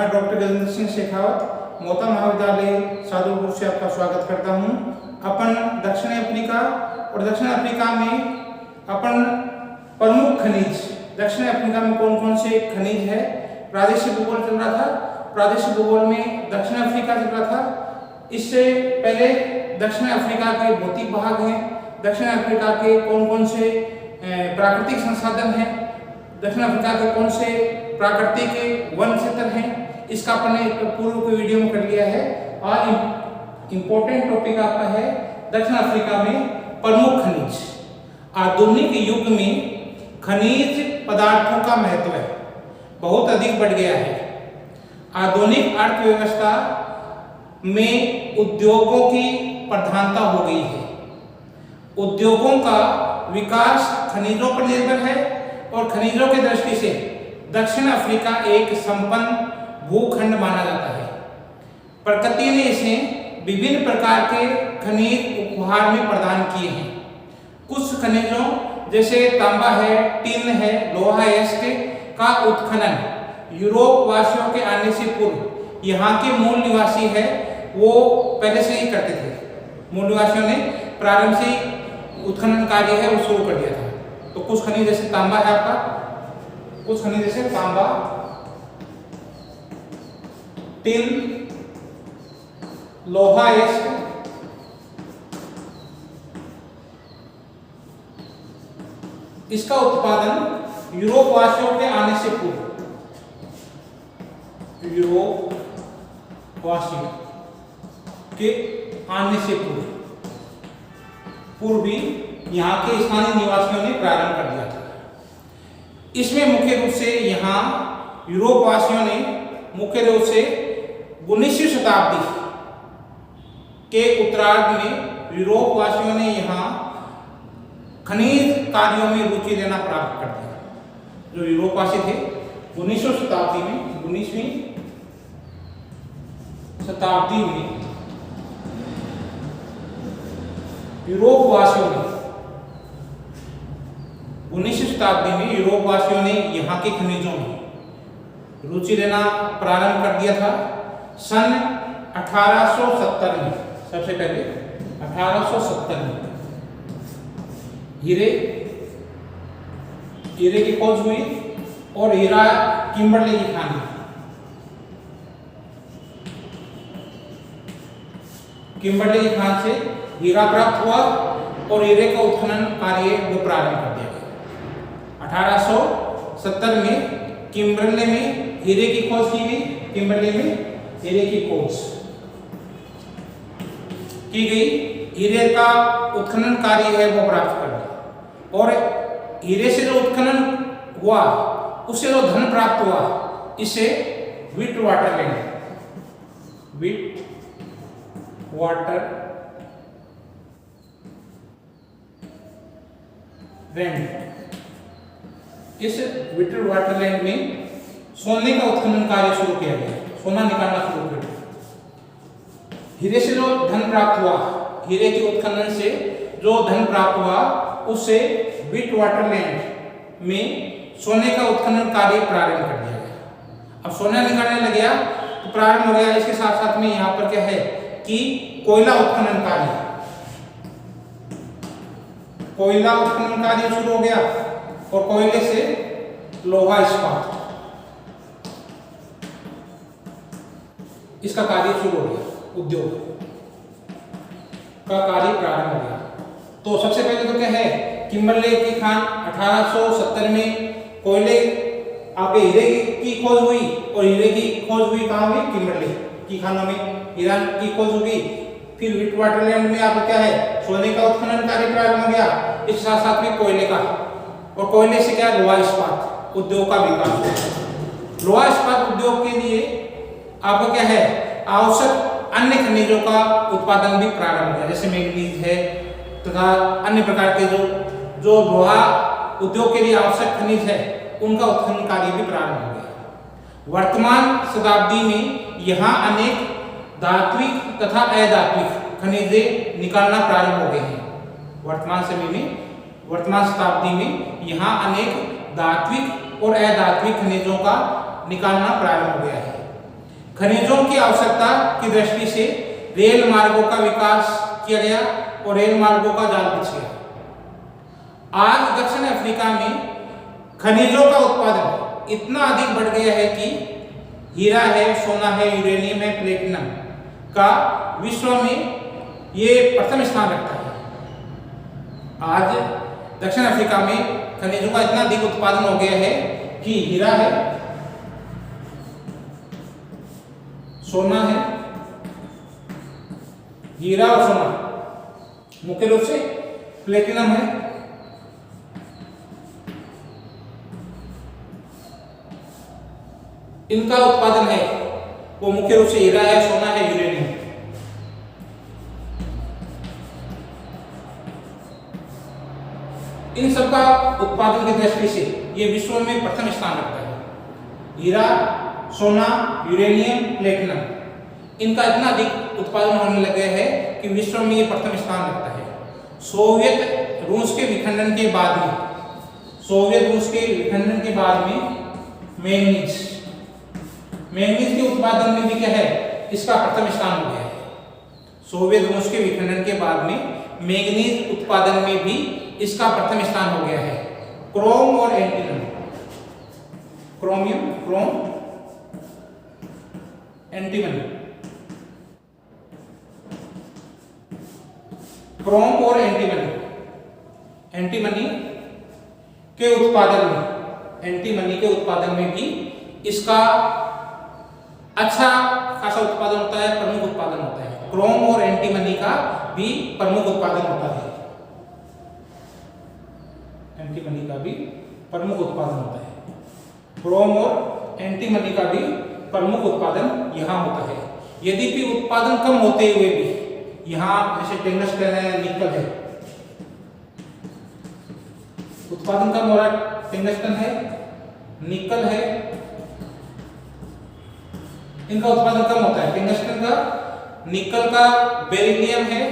मैं डॉक्टर गजेंद्र सिंह शेखावत मोता महाविद्यालय सादुलपुर से आपका स्वागत करता हूं। अपन दक्षिण अफ्रीका और दक्षिण अफ्रीका में अपन प्रमुख खनिज, दक्षिण अफ्रीका में कौन कौन से खनिज है, प्रादेशिक भूगोल चल रहा था। प्रादेशिक भूगोल में दक्षिण अफ्रीका चल रहा था। इससे पहले दक्षिण अफ्रीका के भौतिक भाग हैं, दक्षिण अफ्रीका के कौन कौन से प्राकृतिक संसाधन हैं, दक्षिण अफ्रीका के कौन से प्राकृतिक वन क्षेत्र हैं, इसका अपन ने पूर्व के वीडियो में कर लिया है। और इम्पोर्टेंट टॉपिक आपका है दक्षिण अफ्रीका में प्रमुख खनिज। आधुनिक युग में खनिज पदार्थों का महत्व बहुत अधिक बढ़ गया है। आधुनिक अर्थव्यवस्था में उद्योगों की प्रधानता हो गई है। उद्योगों का विकास खनिजों पर निर्भर है और खनिजों की दृष्टि से दक्षिण अफ्रीका एक संपन्न भूखंड माना जाता है। प्रकृति ने इसे विभिन्न प्रकार के खनिज उपहार में प्रदान किए हैं। कुछ खनिजों जैसे तांबा है, टिन है, लोहा एस्टे का उत्खनन यूरोप वासियों के आने से पूर्व यहाँ के मूल निवासी है वो पहले से ही करते थे। मूल निवासियों ने प्रारंभ से ही उत्खनन कार्य है वो शुरू कर दिया था। तो कुछ खनिज जैसे तांबा है आपका, कुछ खनिज जैसे तांबा, टिन, लोहा एस्टे, इसका उत्पादन यूरोप वासियों के आने से पूर्व, यूरोप वासियों के आने से पूर्वी यहाँ के स्थानीय निवासियों ने प्रारंभ कर दिया था। इसमें मुख्य रूप से यहाँ यूरोप वासियों ने मुख्य रूप से 19वीं शताब्दी के उत्तरार्ध में यूरोप वासियों ने यहाँ खनिज कार्यों में रुचि लेना प्राप्त कर दिया। जो यूरोप वासी थे 19वीं शताब्दी में, 19वीं शताब्दी में यूरोप वासियों ने 19वीं शताब्दी में यूरोप वासियों ने यहाँ के खनिजों में रुचि लेना प्रारंभ कर दिया था। सन 1870 में, सबसे पहले 1870 में हीरे की खोज हुई और हीरा किम्बरले की खान, किम्बरले की खान से हीरा प्राप्त हुआ और हीरे का उत्खनन कार्य वो प्रारंभ कर दिया गया। 1870 में किम्बरले में हीरे की खोज की गई, किम्बरले में हीरे की खोज की गई, हीरे का उत्खनन कार्य है वो प्राप्त कर दिया और हीरे से जो उत्खनन हुआ उससे जो धन प्राप्त हुआ इसे विट वाटर इस विटर वाटरलैंड में सोने का उत्खनन कार्य शुरू किया गया, सोना निकालना शुरू कर दिया। हीरे से जो धन प्राप्त हुआ, हीरे के उत्खनन से जो धन प्राप्त हुआ उससे विट वाटरलैंड में सोने का उत्खनन कार्य प्रारंभ कर दिया गया। अब सोना निकालने लग गया तो प्रारंभ हो गया। इसके साथ साथ में यहाँ पर क्या है कि कोयला उत्खनन कार्य, कोयला उत्खनन कार्य शुरू हो गया और कोयले से लोहा इस्पात, इसका कार्य शुरू हो गया, उद्योग का कार्य प्रारंभ हो गया। तो सबसे पहले तो क्या है, किम्बरले की खान 1870 में कोयले आगे हीरे की खोज हुई और हीरे की खोज हुई कहाँ हुई, किम्बरले की खानों में हीरा की खोज हुई। फिर विट वाटरलैंड में आपको क्या है, सोने का उत्खनन कार्य प्रारंभ हो गया, इस साथ साथ में कोयले का, और कोयले से क्या लोहा इस्पात उद्योग का विकास हुआ। लोहा इस्पात उद्योग के लिए आपको क्या है, आवश्यक अन्य खनिजों का उत्पादन भी प्रारंभ हुआ, जैसे मैंगनीज है तथा अन्य प्रकार के जो लोहा उद्योग के लिए आवश्यक खनिज है उनका उत्खनन कार्य भी प्रारंभ हो गया। वर्तमान शताब्दी में यहाँ अनेक धात्विक तथा अधात्विक खनिजें निकालना प्रारंभ हो गए हैं। वर्तमान शताब्दी में यहाँ अनेक धात्विक और अधात्विक खनिजों का निकालना प्रारंभ हो गया है। खनिजों की आवश्यकता की दृष्टि से रेल मार्गों का विकास किया गया और रेल मार्गों का जाल बिछ गया। आज दक्षिण अफ्रीका में खनिजों का उत्पादन इतना अधिक बढ़ गया है कि हीरा है, सोना है, यूरेनियम है, प्लेटिनम का विश्व में ये प्रथम स्थान रखता है। आज दक्षिण अफ्रीका में खनिजों का इतना अधिक उत्पादन हो गया है कि हीरा है, सोना है, हीरा और सोना, मुख्य रूप से प्लेटिनम है, इनका उत्पादन है वो मुख्य रूप से हीरा है, सोना है, यूरेनियम। इन सब का उत्पादन की दृष्टि से ये विश्व में प्रथम स्थान रखता है। हीरा, सोना, यूरेनियम, प्लेटिनम, इनका इतना अधिक उत्पादन होने लगे है कि विश्व में ये प्रथम स्थान रखता है। सोवियत रूस के विखंडन के बाद में मैंगनीज के उत्पादन में भी क्या है, इसका प्रथम स्थान हो गया है। सोवियत रूस के विखंडन के बाद में मैंगनीज उत्पादन में भी इसका प्रथम स्थान हो गया है। क्रोम और एंटीमनी, क्रोम और एंटीमनी के उत्पादन में भी इसका अच्छा खासा उत्पादन होता है, प्रमुख उत्पादन होता है। क्रोम और एंटीमनी का भी प्रमुख उत्पादन होता है। क्रोम और एंटीमनी का भी प्रमुख उत्पादन यहाँ होता है। यद्यपि उत्पादन कम होते हुए भी यहाँ जैसे टंगस्टन है, निकल है, उत्पादन कम हो रहा है। टंगस्टन है, निकल है, इनका उत्पादन कम होता है। टंगस्टन का, निकल का, बेरिलियम है,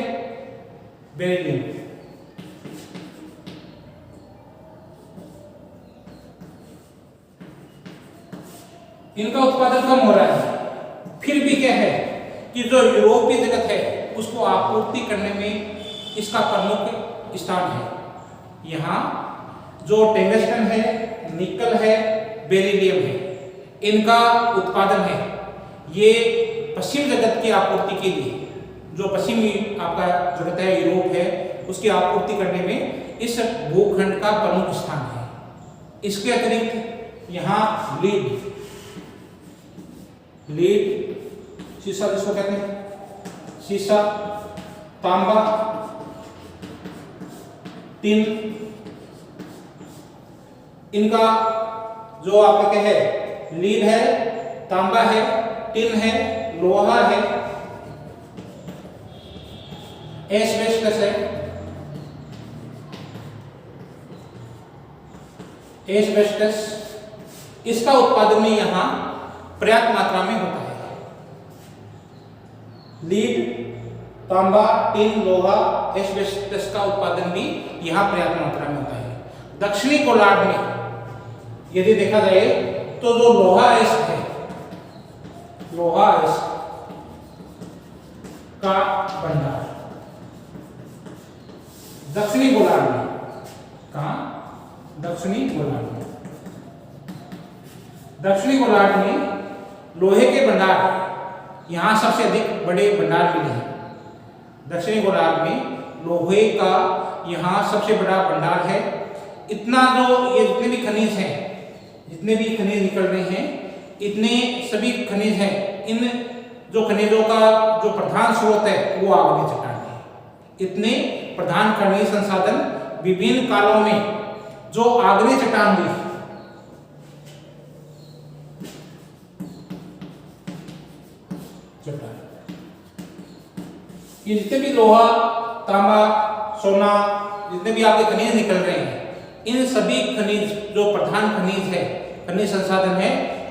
इनका उत्पादन कम हो रहा है। फिर भी क्या है कि जो यूरोपीय जगत है उसको आपूर्ति करने में इसका प्रमुख स्थान है। यहाँ जो टंगस्टन है, निकल है, बेरिलियम है, इनका उत्पादन है ये पश्चिम जगत की आपूर्ति के लिए, जो पश्चिमी आपका जगत है, यूरोप है, उसकी आपूर्ति करने में इस भूखंड का प्रमुख स्थान है। इसके अतिरिक्त यहाँ लीड, शीशा जिसको कहते हैं, शीशा, तांबा, टिन, इनका जो आपका क्या है, लीड है, तांबा है, टिन है, लोहा है, एस्बेस्टस है, इसका उत्पादन में यहां पर्याप्त मात्रा में होता है। लीड, तांबा, टिन, लोहा, एस्बेस्टस का उत्पादन भी यहां पर्याप्त मात्रा में होता है। दक्षिणी गोलार्ध में यदि देखा जाए तो जो लोहा अयस्क है, लोहा अयस्क का भंडार दक्षिणी गोलार्ध में, कहां? दक्षिणी गोलार्ध में लोहे के भंडार यहां सबसे अधिक बड़े भंडार मिले हैं। दक्षिणी गोलार्ध में लोहे का यहां सबसे बड़ा भंडार है। इतना जो ये जितने भी खनिज हैं, जितने भी खनिज निकल रहे हैं, इतने सभी खनिज हैं, इन जो खनिजों का जो प्रधान स्रोत है वो आग्नेय चट्टान है। इतने प्रधान खनिज संसाधन विभिन्न कालों में जो आग्नेय चट्टान हुई, ये जितने भी लोहा, तांबा, सोना, जितने भी आपके खनिज निकल रहे हैं, इन सभी खनिज जो प्रधान खनिज है, खनिज संसाधन है,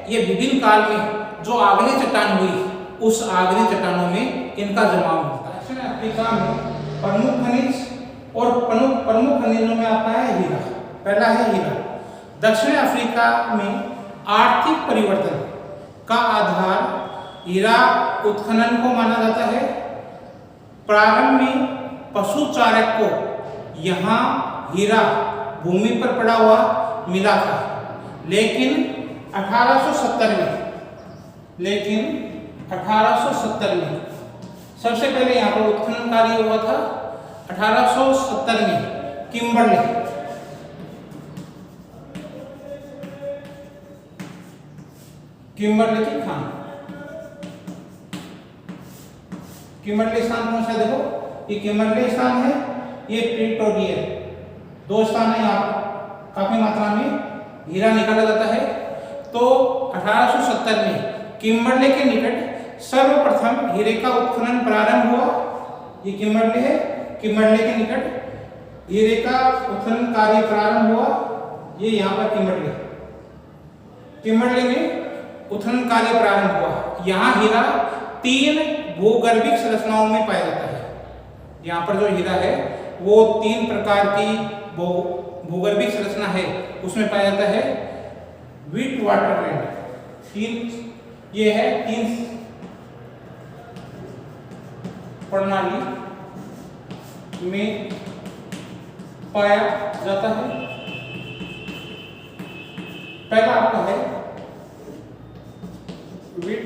ये विभिन्न काल में जो आग्नेय चट्टान हुई, उस आग्नेय चट्टानों में इनका जमाव मिलता है। दक्षिण अफ्रीका में प्रमुख खनिज और प्रमुख खनिजों में आता है हीरा। पहला है हीरा। दक्षिण अफ्रीका में आर्थिक परिवर्तन का आधार हीरा उत्खनन को माना जाता है। प्रारंभ में पशु चारक को यहाँ हीरा भूमि पर पड़ा हुआ मिला था, लेकिन 1870 में सबसे पहले यहाँ पर उत्खनन कार्य हुआ था। 1870 में किम्बरले की खान, किम्बरले स्थान कौन सा, देखो ये किम्बरले स्थान है, ये प्रिटोरिया, दो स्थान है। यहाँ काफी मात्रा में हीरा निकाला जाता है। तो 1870 में किम्बरले के निकट सर्वप्रथम हीरे का उत्खनन प्रारंभ हुआ। ये किम्बरले है, किम्बरले के निकट हीरे का उत्खनन कार्य प्रारंभ हुआ। ये यहाँ पर किम्बरले में उत्खनन कार्य प्रारंभ हुआ। यहाँ हीरा 3 भूगर्भिक संरचनाओं में पाया जाता है। यहाँ पर जो हीरा है वो 3 प्रकार की भूगर्भिक संरचना है, उसमें पाया जाता है। विट वाटर लैंड, 3 प्रणाली में पाया जाता है। पहला आपका है विट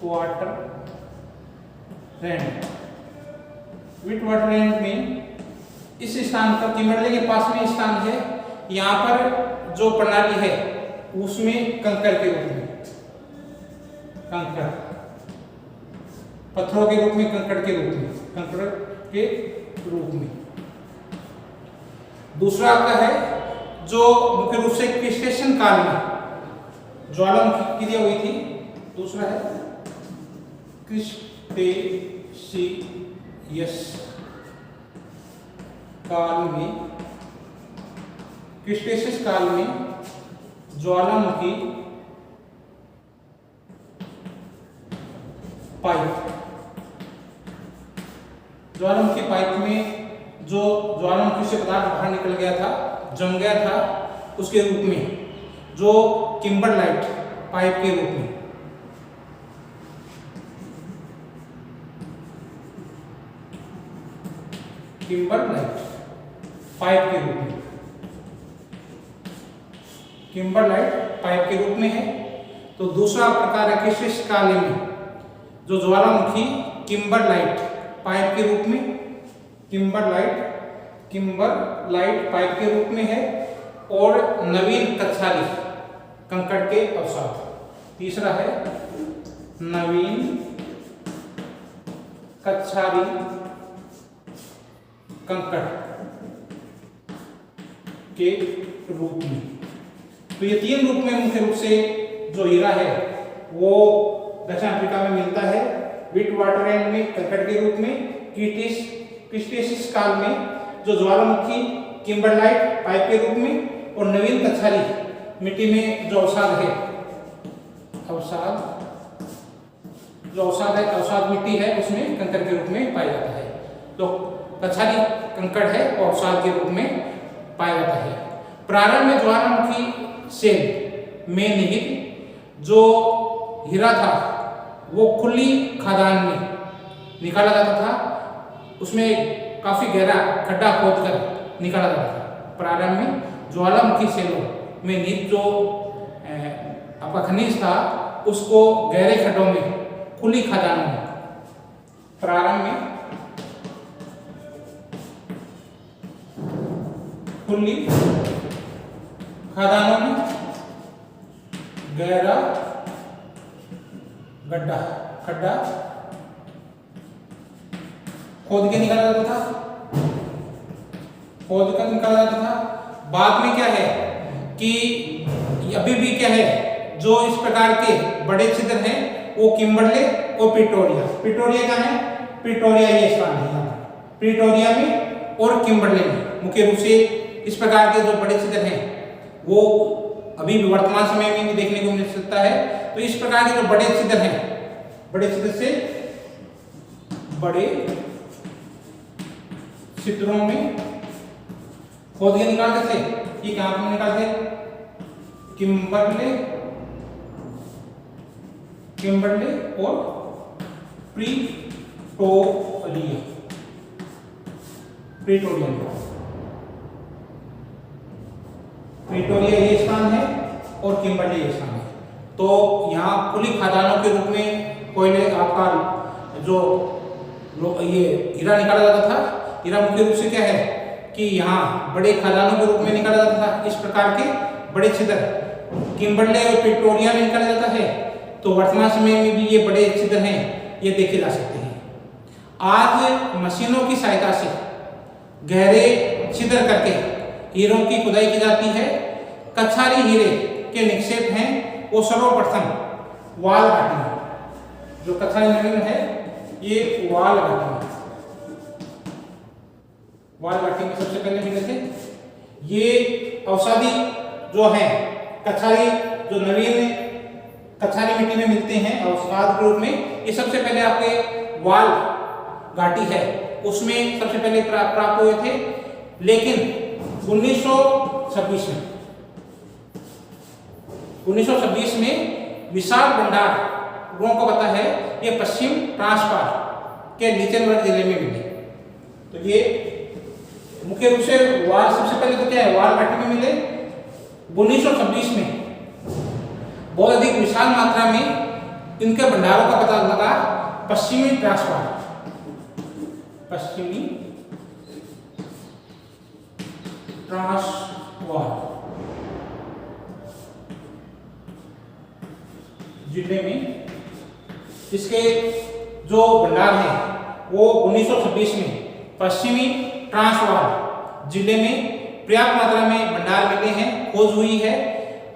वाटर लैंड। विट वाटर लैंड में इस स्थान पर किम्बरले के पास में स्थान है। यहाँ पर जो प्रणाली है उसमें कंकड़ के रूप में, पत्थरों के रूप में, कंकड़ के रूप में। दूसरा आपका है जो मुख्य रूप से क्रिस्टेशियन काल में ज्वालामुखी क्रिया हुई थी। दूसरा है क्रिस्टेशियस काल में ज्वालामुखी पाइप में जो ज्वालामुखी से पदार्थ बाहर निकल गया था, जम गया था, उसके रूप में जो किम्बरलाइट पाइप के रूप में, किम्बरलाइट पाइप के रूप में है। तो दूसरा प्रकार है क्रिस्टेशियस काल में जो ज्वालामुखी किम्बरलाइट पाइप के रूप में, किम्बरलाइट पाइप के रूप में है। और नवीन कच्छारी कंकड़ के अवसाद। तीसरा है नवीन कच्छारी कंकड़ के रूप में। तो ये 3 रूप में मुख्य रूप से जो हीरा है वो दक्षिण अफ्रीका में मिलता है। विट वाटर लैंड में कंकड़ के रूप में, क्रिस्टेशियस काल में जो ज्वालामुखी किम्बरलाइट पाइप के रूप में, और नवीन कच्छारी मिट्टी में जो अवसाद मिट्टी है उसमें कंकड़ के रूप में पाया जाता है। तो कच्छारी कंकड़ है और अवसाद के रूप में पाया जाता है। प्रारंभ में ज्वालामुखी सेल में निहित जो हीरा था वो खुली खदान में निकाला जाता था। उसमें काफी गहरा खड्डा खोदकर निकाला जाता था। प्रारंभ में ज्वालामुखी सेलों में निहित जो आपका खनिज था उसको गहरे खड्डों में, खुली खदानों में, प्रारंभ में खुली खदानों में गहरा खड्डा खोद के निकाला जाता था। बाद में क्या है कि अभी भी क्या है, जो इस प्रकार के बड़े छिद्र हैं वो किम्बरले और प्रिटोरिया क्या है, प्रिटोरिया ये स्थान है यहाँ प्रिटोरिया में और किम्बरले में मुख्य रूप से इस प्रकार के जो बड़े छिद्र हैं वो अभी भी वर्तमान समय में भी देखने को मिल सकता है। तो इस प्रकार के जो बड़े छिद्र हैं, बड़े छिद्र से बड़े छिद्रों में खोद के निकालते थे। ये कहां पर निकालते, किम्बरले किम्बरले और प्रीटोरिया, प्रीटोरिया ये स्थान है और किम्बरले ये स्थान है। तो यहाँ खुली खदानों के रूप में कोयले आपका जो ये हीरा निकाला जाता था। हीरा मुख्य रूप से क्या है कि यहाँ बड़े खदानों के रूप में निकाला जाता था। इस प्रकार के बड़े छिद्र किम्बरले और प्रीटोरिया में निकाला जाता है। तो वर्तमान समय में भी ये बड़े छिद्र हैं, ये देखे जा सकते हैं। आज मशीनों की सहायता से गहरे छिद्र करके हीरों की खुदाई की जाती है। कछारी हीरे के निक्षेप हैं वो सर्वप्रथम वाल घाटी में, जो कछारी नवीन है ये वाल घाटी में सबसे पहले मिले थे। ये औषधि जो है कछारी, जो नवीन कछारी मिट्टी में मिलते हैं औषध के रूप में, ये सबसे पहले आपके वाल घाटी है उसमें सबसे पहले प्राप्त हुए थे। लेकिन 1926 में विशाल भंडार लोगों को पता है ये पश्चिम ट्रांसवाल के लीचेनबर्ग जिले में मिले। तो ये मुख्य रूप से वाल सबसे पहले तो क्या है वाल घाटी में मिले। 1926 में बहुत अधिक विशाल मात्रा में इनके भंडारों का पता लगा पश्चिमी ट्रांसवाल जिले में। इसके जो भंडार है वो 1926 में पश्चिमी ट्रांसवाल जिले में पर्याप्त मात्रा में भंडार मिले हैं, खोज हुई है।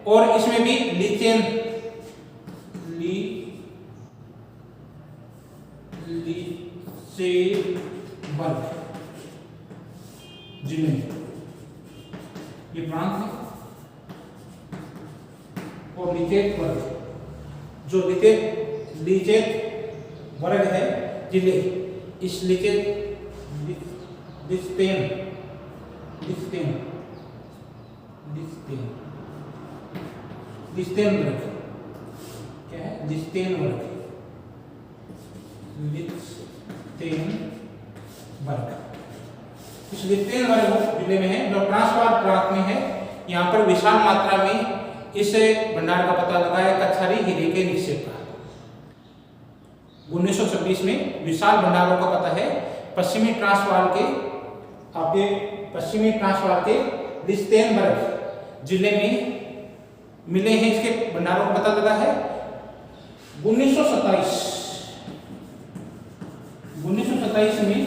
और इसमें भी लीचेनबर्ग जिले में ये प्रांत है। और लीचेनबर्ग जो लीचेनबर्ग है जिले, इस लिस्टेनबर्ग क्या है लिस्टेनबर्ग इस लिस्टेनबर्ग जिले में है, जो ट्रांसवाल प्रांत में है। यहाँ पर विशाल मात्रा में इस भंडार का पता लगा है कछारी हीरे के निक्षेप का। 1926 में विशाल भंडारों का पता है पश्चिमी ट्रांसवाल के लिस्टेनबर्ग जिले में मिले हैं। इसके भंडारों का पता लगा है 1927 में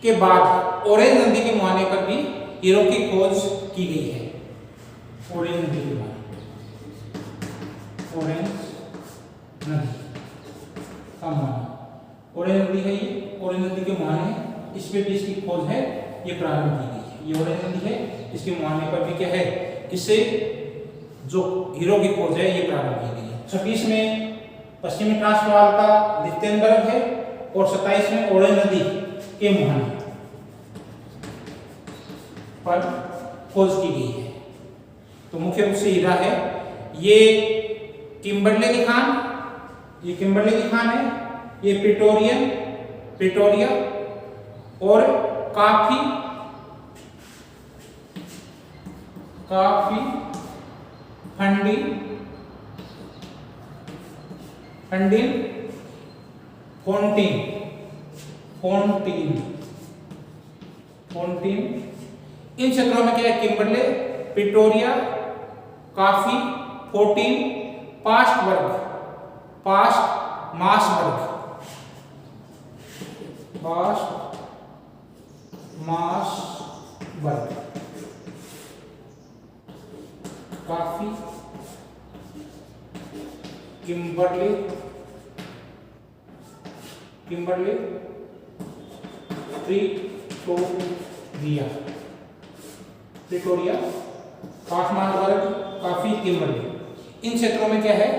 के बाद ऑरेंज नदी के मुहाने पर भी हीरों की खोज की गई है। ऑरेंज नदी के मुहाने, ऑरेंज नदी का मुहाना, ऑरेंज नदी है ये, ऑरेंज नदी के मुहाने, इस पे भी इसकी खोज है, ये प्रारंभ की गई है। ये ऑरेंज नदी है, इसके मुहाने पर भी क्या है, इससे जो हीरो की खोज है ये प्रारंभ की गई है। 26 में पश्चिमी ट्रांसवाल का लिस्टेनबर्ग है और 27 में ऑरेंज नदी के मुहाने पर खोज की गई है। तो मुख्य रूप से हीरा है ये किम्बरले की खान, ये किम्बरले की खान है, ये प्रीटोरिया और काफी फंडिन फोंटीन। इन क्षेत्रों में क्या है किम्बरले, प्रीटोरिया, काफी, फोर्टीन, पास्ट मासबर्ग, काफी, किम्बरले, प्रीटोरिया, पासमानबर्ग, काफी, किम्बरले। इन क्षेत्रों में क्या है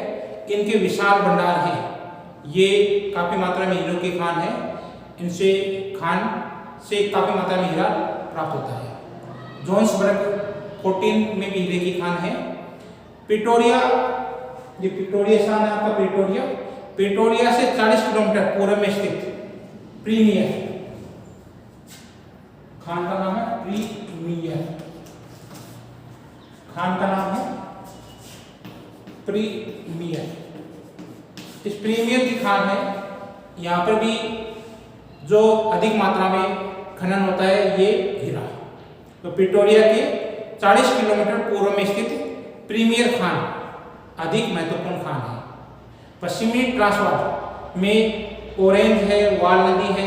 इनके विशाल भंडार हैं। ये काफी मात्रा में हीरों की खान है, इनसे खान से काफी मात्रा में हीरा प्राप्त होता है। जोहान्सबर्ग 14 में भी हीरे की खान है। प्रीटोरिया ये प्रिटोरिया स्थान है आपका प्रिटोरिया। प्रिटोरिया से 40 किलोमीटर पूर्व में स्थित प्रीमियर खान का नाम है प्रीमियर, खान का नाम है प्रीमियर। इस प्रीमियर की खान है, यहाँ पर भी जो अधिक मात्रा में खनन होता है ये हीरा। तो प्रिटोरिया के 40 किलोमीटर पूर्व में स्थित प्रीमियर खान अधिक महत्वपूर्ण खान है। पश्चिमी ट्रांसवाल में ऑरेंज है, वाल नदी है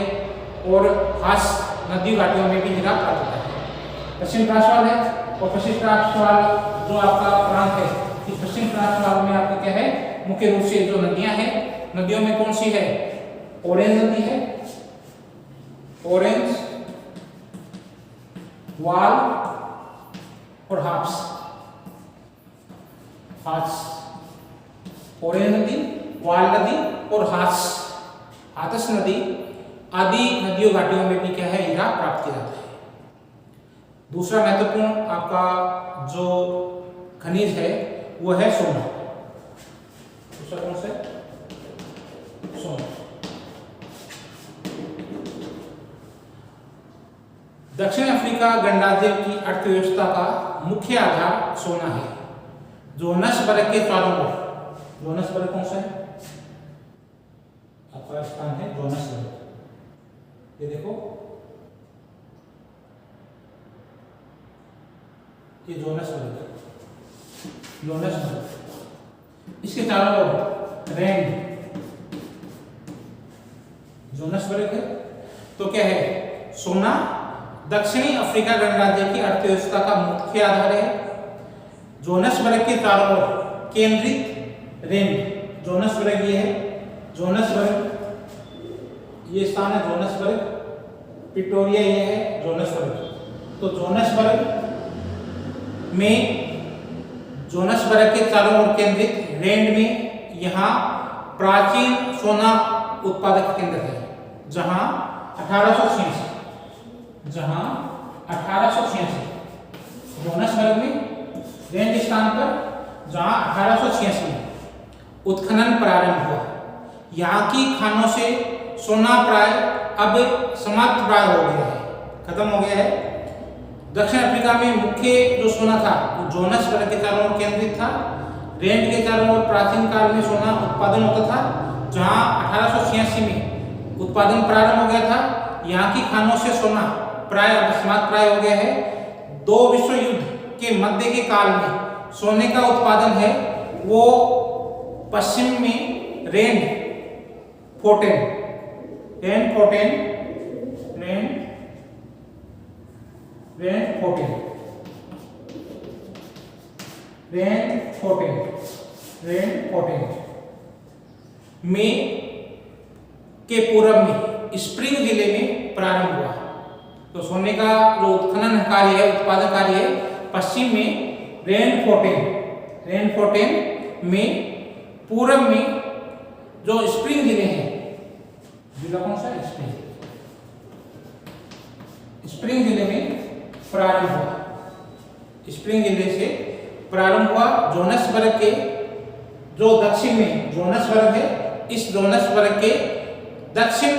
और हास नदी घाटियों में भी हीरा प्राप्त होता है। पश्चिम ट्रांसवाल है और पश्चिम ट्रांसवाल जो आपका प्रांत है, इस पश्चिम ट्रांसवाल में आपका क्या है, मुख्य रूप से जो नदियां हैं, नदियों में कौन सी है, ऑरेंज नदी है, ऑरेंज, वाल और हाप्स। ऑरेंज नदी, वाल नदी और हाथस नदी आदि नदियों घाटियों में भी क्या है, हीरा प्राप्त किया जाता है। दूसरा महत्वपूर्ण आपका जो खनिज है वो है सोना। दूसरा कौन सा? सोना। दक्षिण अफ्रीका गणराज्य की अर्थव्यवस्था का मुख्य आधार सोना है। जोहान्सबर्ग के चारों ओर, जोहान्सबर्ग कौन सा है आपका स्थान है, जोहान्सबर्ग। ये देखो, ये जोहान्सबर्ग, इसके चारों ओर रैंड, जोहान्सबर्ग है। तो क्या है, सोना दक्षिणी अफ्रीका गणराज्य की अर्थव्यवस्था का मुख्य आधार है। जोहान्सबर्ग के चारों ओर केंद्रित रेंज, जोहान्सबर्ग ये है, जोहान्सबर्ग ये स्थान है, जोहान्सबर्ग। प्रिटोरिया ये है, जोहान्सबर्ग। तो जोहान्सबर्ग के चारों ओर केंद्रित रेंज में यहाँ प्राचीन सोना उत्पादक केंद्र है, जहाँ 1886 जोहान्सबर्ग में रेंज स्थान पर, जहाँ 1886 में उत्खनन प्रारंभ हुआ। यहाँ की खानों से सोना प्राय अब समाप्त प्राय हो गया है, खत्म हो गया है। दक्षिण अफ्रीका में मुख्य जो सोना था वो जोहान्सबर्ग के चारों ओर केंद्रित था। रेंज के चारों ओर प्राचीन काल में सोना उत्पादन होता था, जहाँ 1886 में उत्पादन प्रारंभ हो गया था। यहाँ की खानों से सोना प्राय अब समाप्त प्राय हो गया है। 2 विश्व युद्ध के मध्य के काल में सोने का उत्पादन है वो पश्चिम में रेंड फोर्टेन में के पूर्व में स्प्रिंग जिले में प्रारंभ हुआ। तो सोने का जो उत्खनन कार्य है, उत्पादन कार्य है, पश्चिम में रेनफोर्टेन में, पूर्व में जो स्प्रिंग जिले हैं, जिला कौन सा है, स्प्रिंग जिले में प्रारंभ हुआ। स्प्रिंग जिले से प्रारंभ हुआ। जोहान्सबर्ग के जो दक्षिण में जोहान्सबर्ग है, इस जोहान्सबर्ग के दक्षिण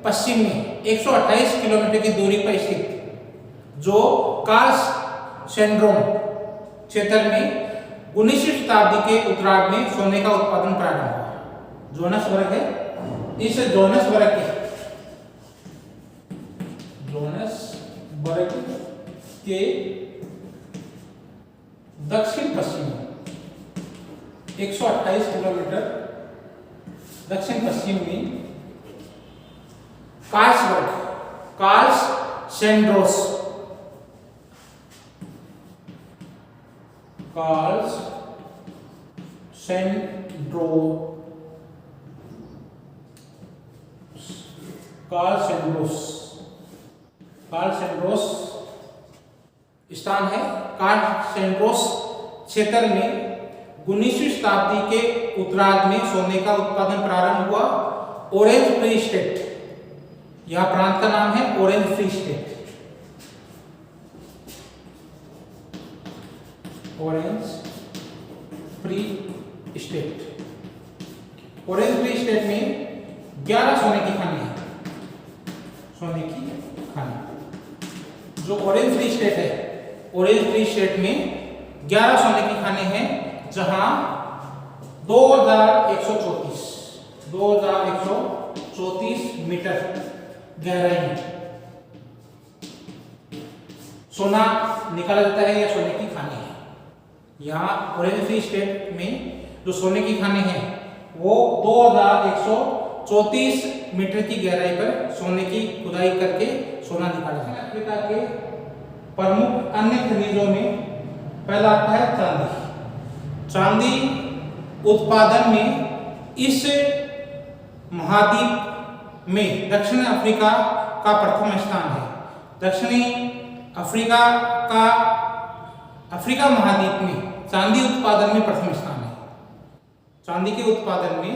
पश्चिम में 128 किलोमीटर की दूरी पर स्थित जो कार्ल सिंड्रोम क्षेत्र में 19वीं शताब्दी के उत्तरार्ध में सोने का उत्पादन प्रारंभ हुआ। जोहान्सबर्ग है, इस जोहान्सबर्ग के दक्षिण पश्चिम 128 किलोमीटर दक्षिण पश्चिम में कार्ल्स सेंड्रोस स्थान है। कार्ल सेंड्रोस क्षेत्र में 19वीं शताब्दी के उत्तरार्ध में सोने का उत्पादन प्रारंभ हुआ। ऑरेंज फ्री स्टेट, यह प्रांत का नाम है orange free state. Orange free state, orange free state में 11 सोने की खाने हैं, सोने की खाने। जो ऑरेंज फ्री स्टेट है, ऑरेंज फ्री स्टेट में 11 सोने की खाने हैं, जहां 2134 मीटर गहराई में सोना निकाला जाता है या सोने की खाने हैं। यहाँ ऑरेंज फ्री स्टेट में जो सोने की खाने हैं वो 2134 मीटर की गहराई पर सोने की खुदाई करके सोना निकाला जाता है। अफ्रीका के प्रमुख अन्य खनिजों में पहला आता है चांदी। चांदी उत्पादन में इस महाद्वीप में दक्षिण अफ्रीका का प्रथम स्थान है। दक्षिणी अफ्रीका महाद्वीप में चांदी उत्पादन में प्रथम स्थान है। चांदी के उत्पादन में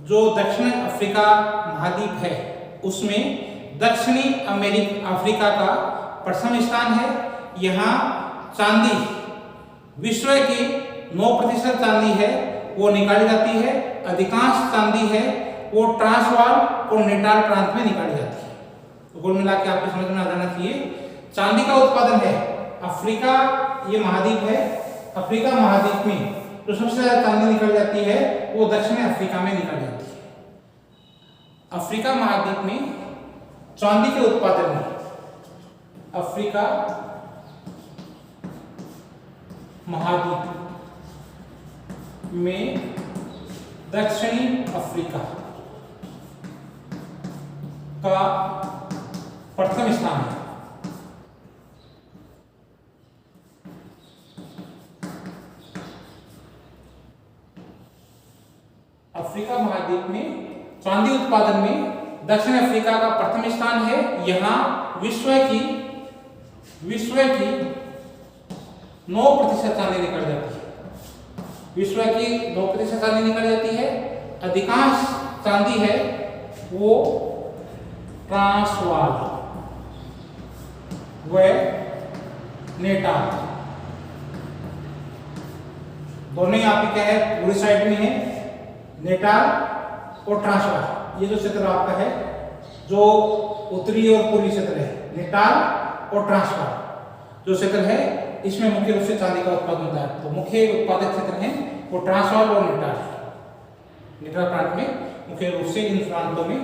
जो दक्षिण अफ्रीका महाद्वीप है उसमें दक्षिणी अफ्रीका का प्रथम स्थान है। यहाँ चांदी विश्व की 9% चांदी है वो निकाली जाती है। अधिकांश चांदी है वो ट्रांसवाल और नेटाल प्रांत में निकाली जाती है। तो कुल मिला के आपको समझ में आ जाना चाहिए, चांदी का उत्पादन है अफ्रीका, ये महाद्वीप है, अफ्रीका महाद्वीप में जो सबसे ज्यादा चांदी निकल जाती है वो दक्षिण अफ्रीका में निकल जाती है। अफ्रीका महाद्वीप में चांदी के उत्पादन में अफ्रीका महाद्वीप में दक्षिणी अफ्रीका का प्रथम स्थान है। अफ्रीका महाद्वीप में चांदी उत्पादन में दक्षिण अफ्रीका का प्रथम स्थान है। यहाँ विश्व की 9% चांदी निकल जाती है। विश्व की 9% चांदी निकल जाती है। अधिकांश चांदी है वो ट्रांसवाल व नेटाल दोनों यहाँ पे क्या है, पूरी साइड में है नेटाल और ट्रांसवाल। ये जो क्षेत्र आपका है जो उत्तरी और पूर्वी क्षेत्र है, नेटाल और ट्रांसवाल जो क्षेत्र है इसमें मुख्य रूप से चांदी का उत्पादन होता है। तो मुख्य उत्पादक क्षेत्र हैं वो ट्रांसवाल और नेटाल प्रांत में मुख्य रूप से इन प्रांतों में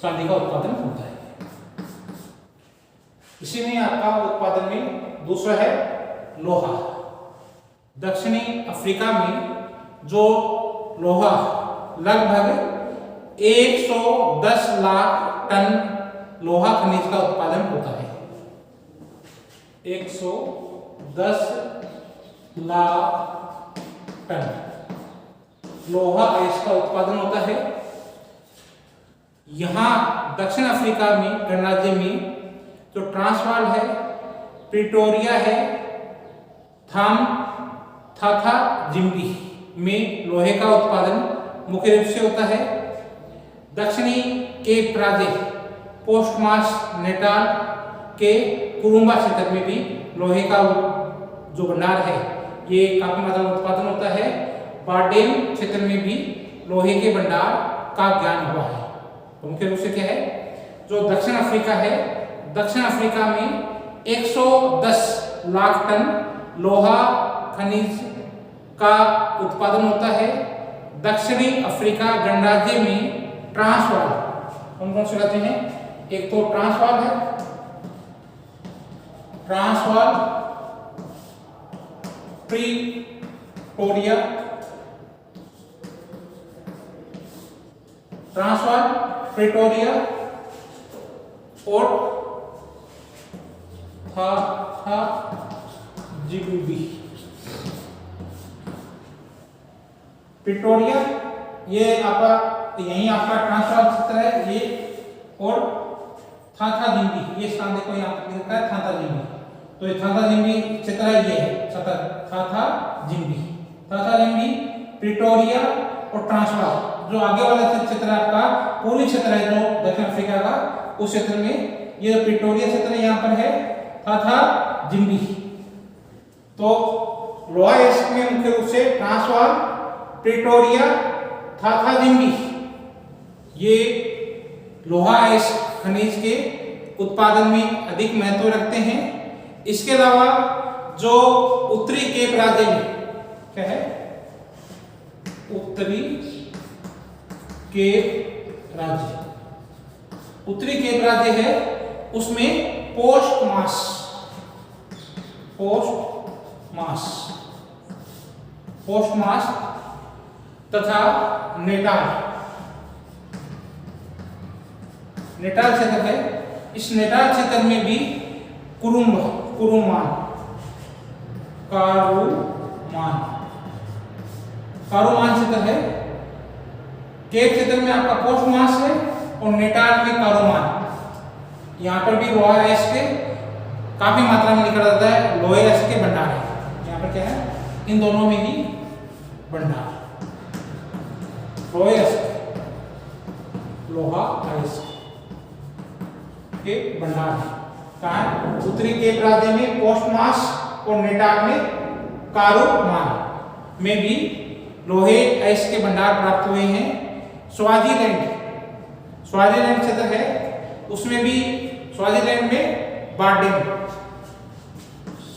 चांदी का उत्पादन होता है। इसी में आपका उत्पादन में दूसरा है लोहा। दक्षिणी अफ्रीका में जो लोहा लगभग 110 लाख टन लोहा खनिज का उत्पादन होता है। 110 लाख टन लोहा अयस्क का उत्पादन होता है। यहाँ दक्षिण अफ्रीका में गणराज्य में जो ट्रांसवाल है, प्रिटोरिया है, थाथा जिम्बी में लोहे का उत्पादन मुख्य रूप से होता है। दक्षिणी केप राजे पोस्टमास नेटाल के कुरुम्बा क्षेत्र में भी लोहे का जो भंडार है ये काफी मात्रा में उत्पादन होता है। बारडेन क्षेत्र में भी लोहे के भंडार का ज्ञान हुआ है। तो मुख्य रूप से क्या है, जो दक्षिण अफ्रीका है, दक्षिण अफ्रीका में 110 लाख टन लोहा खनिज का उत्पादन होता है। दक्षिणी अफ्रीका गणराज्य में ट्रांसवाल कौन कौन से राज्य हैं, एक तो ट्रांसवाल है, ट्रांसवाल, प्रिटोरिया, ट्रांसवाल, प्रिटोरिया और थाथा जिम्बी। प्रिटोरिया ये आपका यही आपका ट्रांसवाल क्षेत्र है ये, और थाथा जिम्बी ये स्थान देखो यहाँ पर लिखा है थाथा जिम्बी। तो ये थाथा जिम्बी क्षेत्र है, ये है थाथा जिम्बी, प्रिटोरिया और ट्रांसवाल। जो आगे वाला क्षेत्र आपका पूर्वी क्षेत्र है जो दक्षिण अफ्रीका का, उस क्षेत्र में ये प्रिटोरिया क्षेत्र यहाँ पर है, थाथा जिम्बी। तो लोहा अयस्क में मुख्य रूप से ट्रांसवाल, प्रिटोरिया, थाथाजिंगी ये लोहा अयस्क खनिज के उत्पादन में अधिक महत्व रखते हैं। इसके अलावा जो उत्तरी केप राज्य में क्या है, उत्तरी केप राज्य, उत्तरी केप राज्य है उसमें पोस्टमास तथा नेटाल क्षेत्र है। इस नेटाल क्षेत्र में भी कारुमान क्षेत्र है। केप क्षेत्र में आपका पोस्टमास है और नेटाल में कारुमान। यहाँ पर भी लोहा अयस्क के काफी मात्रा में निकल जाता है, लोहे अयस्क के भंडार है। यहाँ पर क्या है, इन दोनों में ही भंडार, लोहे अयस्क, लोहा अयस्क के भंडार कहाँ है, उत्तरी केप राज्य में पोस्टमास और नेटाल में कारुमान में भी लोहे अयस्क के भंडार प्राप्त हुए हैं। स्वाजीलैंड क्षेत्र है, उसमें भी स्वाजीलैंड में बार्डिंग,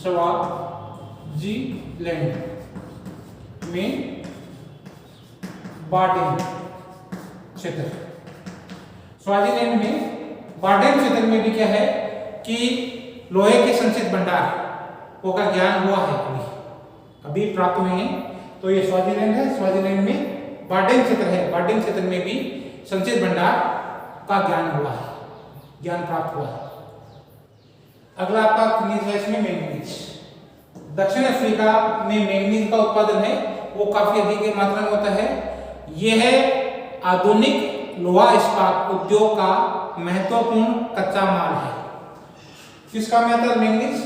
स्वाजीलैंड में बार्डिंग क्षेत्र, स्वाजीलैंड में बार्डिंग क्षेत्र में भी क्या है कि लोहे के संचित भंडार वो का ज्ञान हुआ है, अभी प्राप्त हुए हैं। तो ये स्वाजीलैंड है, स्वाजीलैंड में बार्डिंग क्षेत्र है, बार्डिंग क्षेत्र में भी संचित भंडार का ज्ञान हुआ है, ज्ञान प्राप्त हुआ है। अगला आपका खनिज है इसमें मैंगनीज। दक्षिण अफ्रीका में मैंगनीज का उत्पादन है वो काफी अधिक मात्रा में होता है। यह है आधुनिक लोहा इस्पात उद्योग का महत्वपूर्ण कच्चा माल है। किसका में आता है मैंगनीज?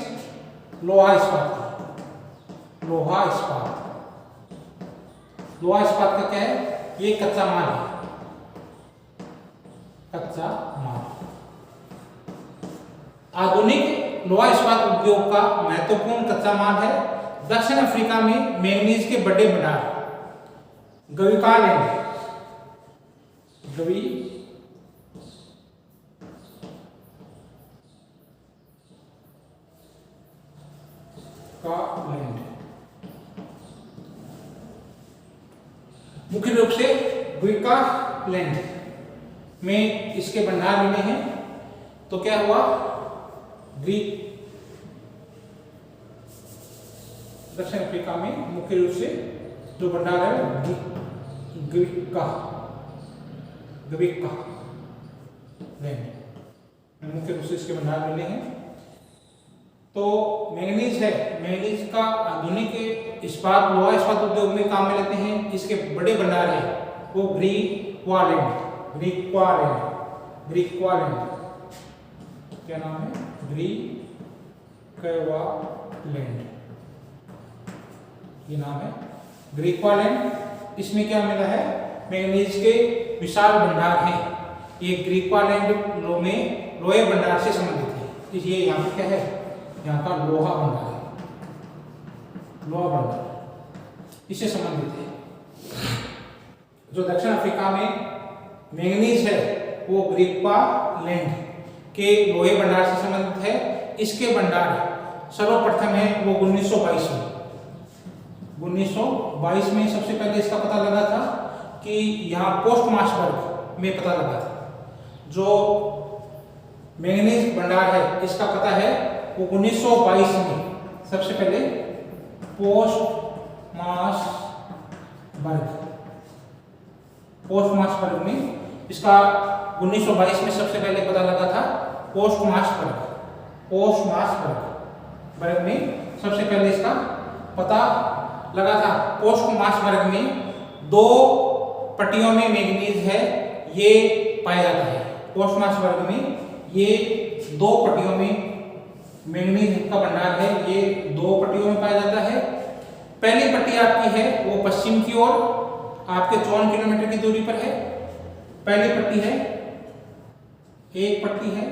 लोहा इस्पात का क्या है, ये कच्चा माल है, कच्चा माल। आधुनिक लोहा इस्पात उद्योग का महत्वपूर्ण कच्चा माल है। दक्षिण अफ्रीका में मैंगनीज के बड़े भंडार गविकालैंड मुख्य रूप से ग्विकालैंड में इसके भंडार मिले हैं। तो क्या हुआ, दक्षिण अफ्रीका में मुख्य रूप से जो भंडार है ग्विकालैंड मुख्य रूप से इसके भंडार मिले हैं। तो मैंगनीज है, मैंगनीज का आधुनिक इस्पात लोहा इस्पात उद्योग में काम में लेते हैं। इसके बड़े भंडार है वो ग्विकालैंड, क्या नाम है, ग्विकालैंड, ये नाम है ग्विकालैंड। इसमें क्या मिला है, मैंगनीज के विशाल भंडार हैं। ये ग्विकालैंड लोहे भंडार से संबंधित है। ये यहाँ पे क्या है, यहाँ का लोहा भंडार है, लोहा भंडार इससे संबंधित है। जो दक्षिण अफ्रीका में मैंगनीज है वो ग्विकालैंड के लोहे भंडार से संबंधित है। इसके भंडार सर्वप्रथम है वो 1922 में सबसे पहले इसका पता लगा था कि यहाँ पोस्टमार्सबर्ग में पता लगा था। जो मैंगनीज भंडार है इसका पता है वो 1922 में सबसे पहले पोस्टमार्सबर्ग में इसका 1922 में सबसे पहले पता लगा था। पोस्टमार्सबर्ग में सबसे पहले इसका पता लगा था। पोस्टमार्सबर्ग में 2 पट्टियों में मैंगनीज है ये पाया जाता है। पोस्टमार्सबर्ग में ये 2 पट्टियों में मैंगनीज का भंडार है, ये 2 पट्टियों में पाया जाता है। पहली पट्टी आपकी है वो पश्चिम की ओर आपके 54 किलोमीटर की दूरी पर है। पहली पट्टी है, एक पट्टी है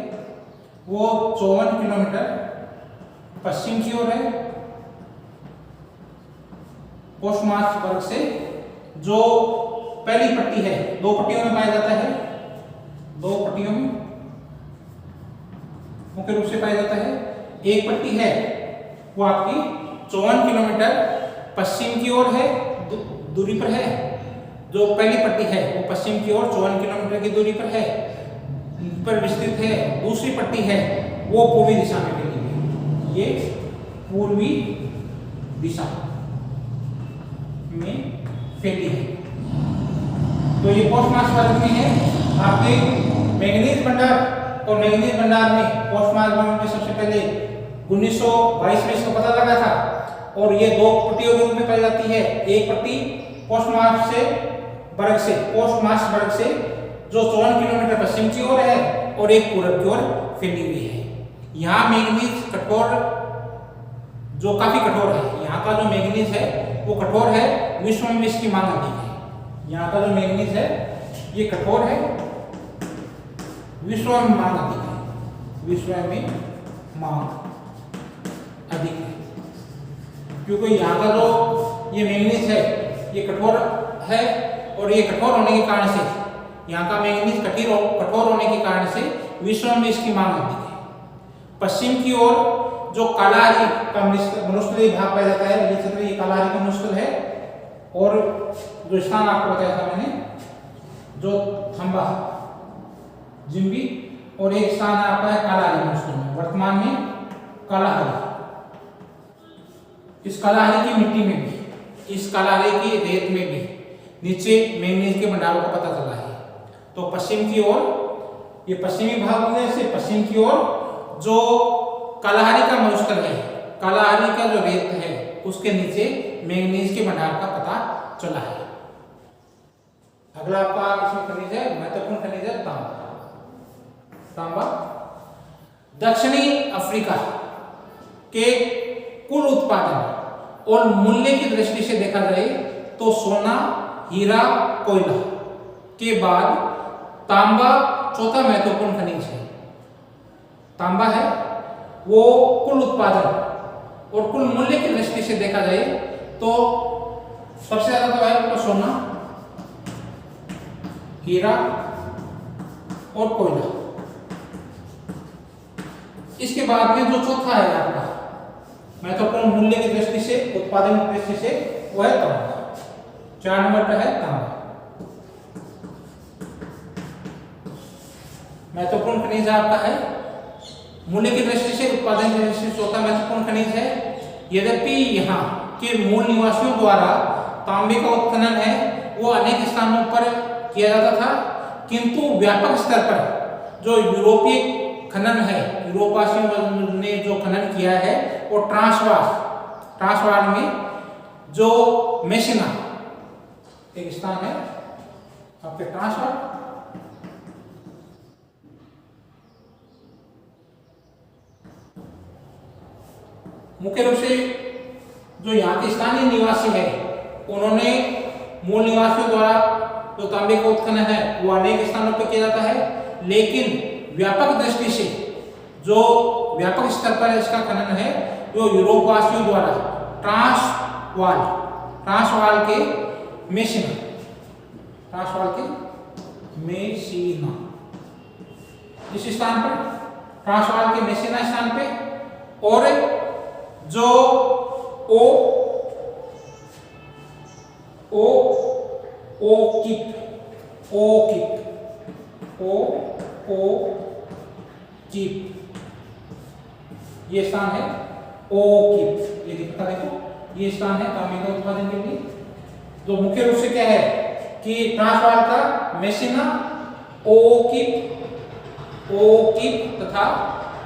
वो 54 किलोमीटर पश्चिम की ओर है पोस्टमार्सबर्ग से जो पहली पट्टी है, दो पट्टियों में पाया जाता है, दो पट्टियों में मुख्य रूप से पाया जाता है। एक पट्टी है वो आपकी 54 किलोमीटर पश्चिम की ओर है, दूरी पर है। जो पहली पट्टी है वो पश्चिम की ओर 54 किलोमीटर की दूरी पर है, पर विस्तृत है। दूसरी पट्टी है वो पूर्वी दिशा में फैली है, ये पूर्वी दिशा में फैली है। तो ये पोस्ट मार्क्स वर्ग में है आपके मैंगनीज भंडार। और मैंगनीज भंडार में पोस्ट मार्क्स वर्ग में सबसे पहले 1922 में इसका पता लगा था। और ये दो पट्टियों के रूप में पाई जाती है। एक पट्टी पोस्ट मार्क्स वर्ग से जो 54 किलोमीटर पश्चिम की ओर है और एक पूर्व की ओर फैली हुई है। यहाँ मैंगनीज कठोर, जो काफी कठोर है, यहाँ का जो मैंगनीज है वो कठोर है, विश्व में इसकी मांग अधिक है। यहाँ का जो मैंगनीज है ये कठोर है, विश्व में मांग अधिक है, विश्व में मांग अधिक है। क्योंकि यहाँ का जो ये मैंगनीज है ये कठोर है और ये कठोर होने के कारण से, यहाँ का मैंगनीज कठोर होने के कारण से विश्व में इसकी मांग अधिक है। पश्चिम की ओर जो कालाहारी का मनुष्यली भाग पाया जाता है, ये चित्र ये कालाहारी का मनुष्य है। और जो स्थान आपको बताया था मैंने, जो थंबा जिम्बी, और एक स्थान आपका है कालाहारी मनुष्य में, वर्तमान में कालाहारी। इस कालाहारी की मिट्टी में भी, इस कालाहारी की रेत में भी नीचे मैंगनीज के भंडारों का पता चला है। तो पश्चिम की ओर, ये पश्चिमी भाग होने से पश्चिम की ओर जो कालाहारी का मरुस्थल है, कालाहारी का जो रेत है, उसके नीचे मैंगनीज के भंडार का पता चला है। अगला आपका इसमें खनिज है, महत्वपूर्ण खनिज है तांबा। तांबा दक्षिणी अफ्रीका के कुल उत्पादन और मूल्य की दृष्टि से देखा जाए तो सोना, हीरा, कोयला के बाद तांबा चौथा महत्वपूर्ण खनिज है। तांबा है वो कुल उत्पादन और कुल मूल्य की दृष्टि से देखा जाए तो सबसे ज्यादा तो है आपका सोना, हीरा और कोयला। इसके बाद में जो चौथा है आपका महत्वपूर्ण मूल्य की दृष्टि से, उत्पादन की दृष्टि से, वो है तांबा। 4 नंबर पर है तांबा। महत्वपूर्ण खनिज आपका है, मूल्य की दृष्टि से, उत्पादन की दृष्टि से चौथा महत्वपूर्ण खनिज है। यद्यपि यहाँ के मूल निवासियों द्वारा तांबे का उत्खनन है वो अनेक स्थानों पर किया जाता था, किंतु व्यापक स्तर पर जो यूरोपीय खनन है, यूरोपवासियों ने जो खनन किया है वो ट्रांसवाल में जो मेसिना एक स्थान है आपके ट्रांसवाल, मुख्य रूप से जो यहाँ के स्थानीय निवासी है उन्होंने मूल निवासियों द्वारा जो तांबे का उत्खनन है वो अनेक स्थानों पर किया जाता है, लेकिन व्यापक दृष्टि से जो व्यापक स्तर पर इसका खनन है वो यूरोपवासियों द्वारा ट्रांसवाल के मेसिना इस स्थान पर, ट्रांसवाल के मेसिना स्थान पे, और जो ये स्थान है ओकिप, ये दिखता देखो, ये स्थान है तांबे का उत्पादन के लिए। जो मुख्य रूप से क्या है कि ट्रांसवाल का मेसिना, ओकिप तथा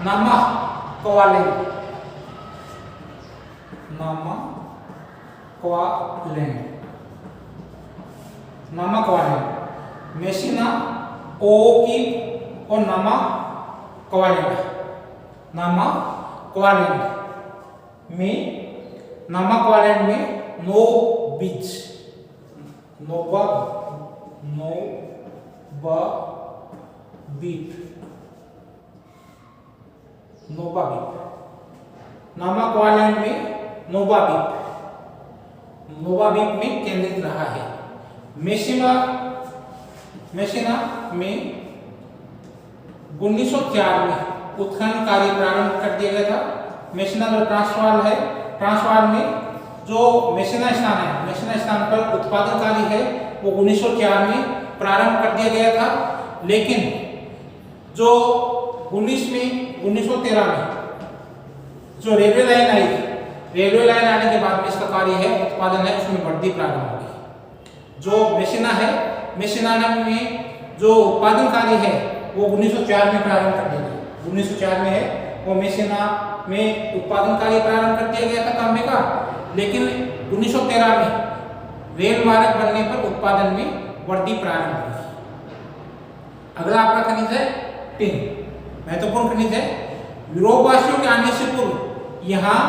नामाक्वालैंड मेसिना, ओकिप और नामाक्वालैंड में नोवाबीप में केंद्रित रहा है। मेसिना में 1904 में उत्खनन कार्य प्रारंभ कर दिया गया था। मेसिना जो ट्रांसवाल है, ट्रांसवाल में जो मेसिना स्थान पर उत्पादन कार्य है वो 1904 में प्रारंभ कर दिया गया था। लेकिन जो 1913 में जो रेलवे लाइन आई, रेलवे लाइन आने के बाद में इसका कार्य है उत्पादन है उसमें बढ़ती प्रारंभ हो गई। जो मेसिना में जो उत्पादन कार्य है वो 1904 में प्रारंभ कर दिया गया। 1904 में है वो मेसिना में उत्पादन कार्य प्रारंभ कर दिया गया था तांबे का। लेकिन 1913 में रेल मार्ग बनने पर उत्पादन में वृद्धि प्रारंभ हुई। अगला आपका खनिज है टिन, महत्वपूर्ण खनिज है। यूरोपवासियों के आने से पूर्व यहाँ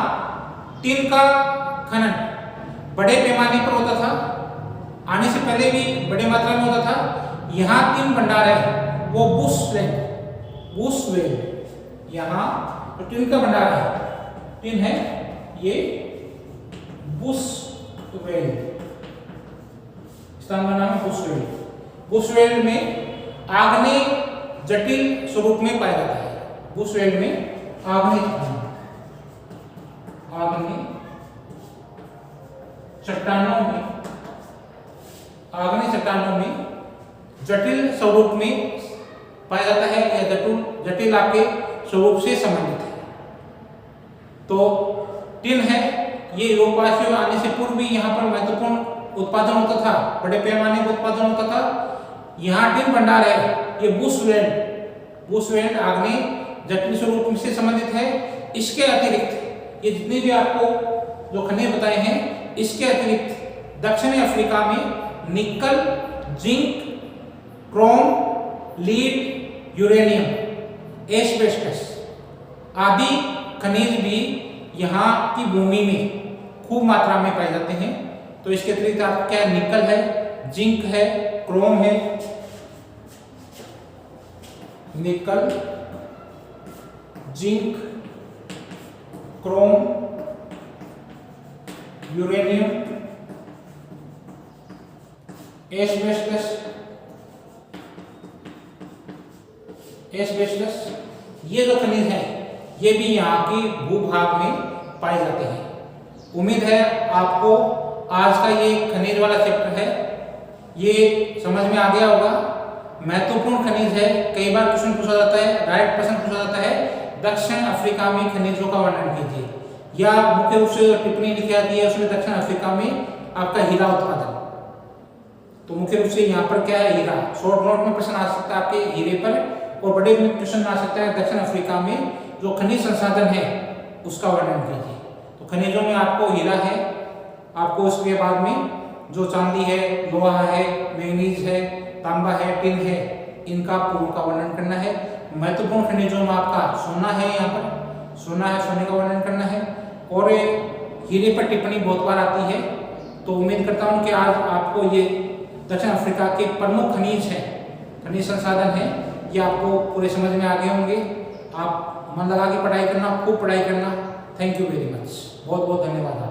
टिन का खनन बड़े पैमाने पर होता था। आने से पहले भी बड़े मात्रा में होता था। यहाँ टिन भंडार है वो बुशवेल, यहाँ तो टिन का भंडार है, टिन है ये बुशवेल, स्थान का नाम है बुशवेल। बुशवेल में आग्नेय जटिल स्वरूप में पाया जाता है। बुशवेल में आग्नेय चट्टानों में जटिल स्वरूप में पाया जाता है या जटिल आपके स्वरूप से संबंधित है। तो टिन है ये यूरोपवासियों आने से पूर्व भी यहाँ पर महत्वपूर्ण उत्पादन होता था, बड़े पैमाने पर उत्पादन होता था। यहाँ टिन भंडार है ये बुशवेल आग्नेय जटिल स्वरूप से संबंधित है। इसके अतिरिक्त ये जितने भी आपको जो खनिज बताए हैं, इसके अतिरिक्त दक्षिणी अफ्रीका में निकल, zinc, Chrome, lead, uranium, asbestos आदि खनिज भी यहाँ की भूमि में खूब मात्रा में पाए जाते हैं। तो इसके अतिरिक्त आपका क्या निकल है, जिंक है, क्रोम है, निकल, जिंक, क्रोम, यूरेनियम, एस्बेस्टस ये जो खनिज है ये भी यहाँ की भूभाग में पाए जाते हैं। उम्मीद है आपको आज का ये खनिज वाला चैप्टर है ये समझ में आ गया होगा। महत्वपूर्ण खनिज है, कई बार क्वेश्चन पूछा जाता है, डायरेक्ट प्रश्न पूछा जाता है दक्षिण अफ्रीका में खनिजों का वर्णन कीजिए, या मुख्य रूप से टिप्पणी लिखी जाती है उसमें दक्षिण अफ्रीका में आपका हीरा उत्पादन। तो मुख्य रूप से यहाँ पर क्या है, हीरा। शॉर्ट नोट में प्रश्न आ सकता है आपके हीरे पर, और बड़े में प्रश्न आ सकता है दक्षिण अफ्रीका में जो खनिज संसाधन है उसका वर्णन कीजिए। तो खनिजों में आपको हीरा है, आपको उसके बाद में जो चांदी है, लोहा है, मैंगनीज है, तांबा है, टिन है, इनका पूर्व का वर्णन करना है। महत्वपूर्ण खनिजों में आपका सोना है, यहाँ पर सोना है, सोने का वर्णन करना है। और हीरे पर टिप्पणी बहुत बार आती है। तो उम्मीद करता हूँ कि आज आपको ये दक्षिण अफ्रीका के प्रमुख खनिज संसाधन है ये आपको पूरे समझ में आ गए होंगे। आप मन लगा के पढ़ाई करना, खूब पढ़ाई करना। थैंक यू वेरी मच, बहुत बहुत धन्यवाद।